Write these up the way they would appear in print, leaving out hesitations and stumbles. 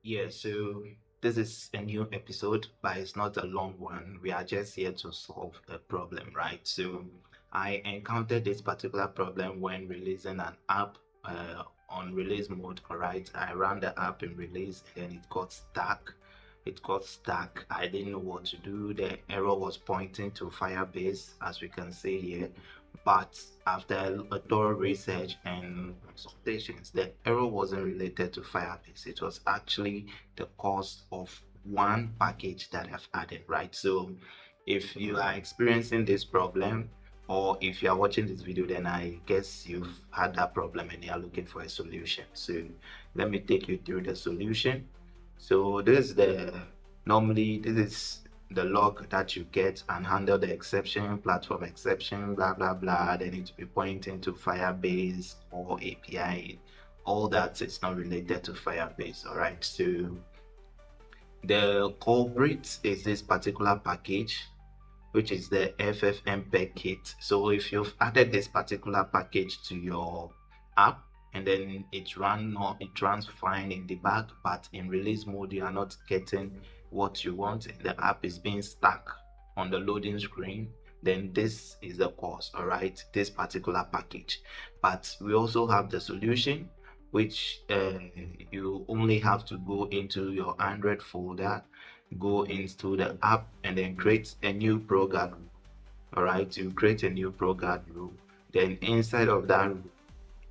Yeah, so this is a new episode, but it's not a long one. We are just here to solve a problem, right? So I encountered this particular problem when releasing an app on release mode. All right, I ran the app in release and then it got stuck. It got stuck. I didn't know what to do. The error was pointing to Firebase, as we can see here. But after a thorough research and consultations, the error wasn't related to Firebase. It was actually the cause of one package that I've added, right? So if you are experiencing this problem, or if you are watching this video, then I guess you've had that problem and you are looking for a solution. So let me take you through the solution. So this is normally this is the log that you get, Unhandled Exception, platform exception, blah blah blah. They need to be pointing to Firebase or API. All that is not related to Firebase. All right, so the culprit is this particular package, which is the FFmpeg kit. So if you've added this particular package to your app and then it runs fine in debug, but in release mode you are not getting what you want, the app is being stuck on the loading screen, then this is the cause. All right, this particular package. But we also have the solution, which you only have to go into your Android folder, go into the app, and then create a new Proguard rule. All right, you create a new Proguard rule, then inside of that rule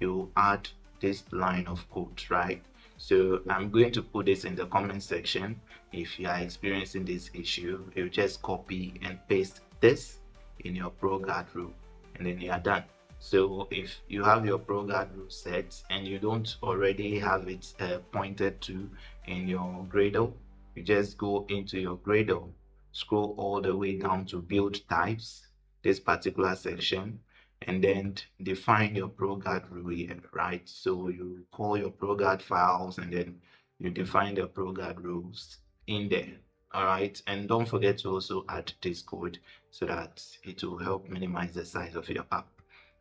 you add this line of code, right? So I'm going to put this in the comment section. If you are experiencing this issue, you just copy and paste this in your Proguard rule and then you are done. So if you have your Proguard rule set and you don't already have it pointed to in your Gradle, you just go into your Gradle, scroll all the way down to build types, this particular section, and then define your Proguard rule here, right? So you call your Proguard files and then you define the Proguard rules in there. All right, and don't forget to also add this code so that it will help minimize the size of your app.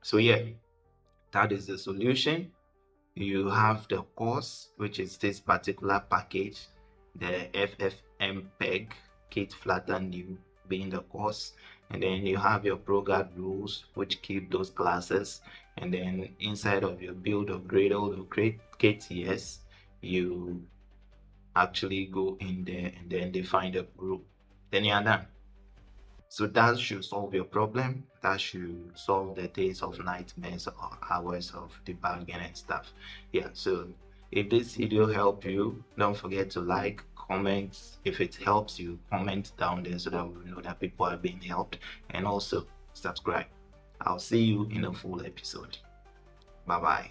So yeah, that is the solution. You have the cause, which is this particular package, the FFmpeg kit Flutter new being the cause, and then you have your Proguard rules, which keep those classes, and then inside of your build or Gradle or create KTS, you actually go in there and then define the group, then you are done. So that should solve your problem. That should solve the days of nightmares or hours of debugging and stuff. Yeah, so if this video helped you, don't forget to like, comment. If it helps you, comment down there so that we know that people are being helped, and also subscribe. I'll see you in a full episode. Bye bye.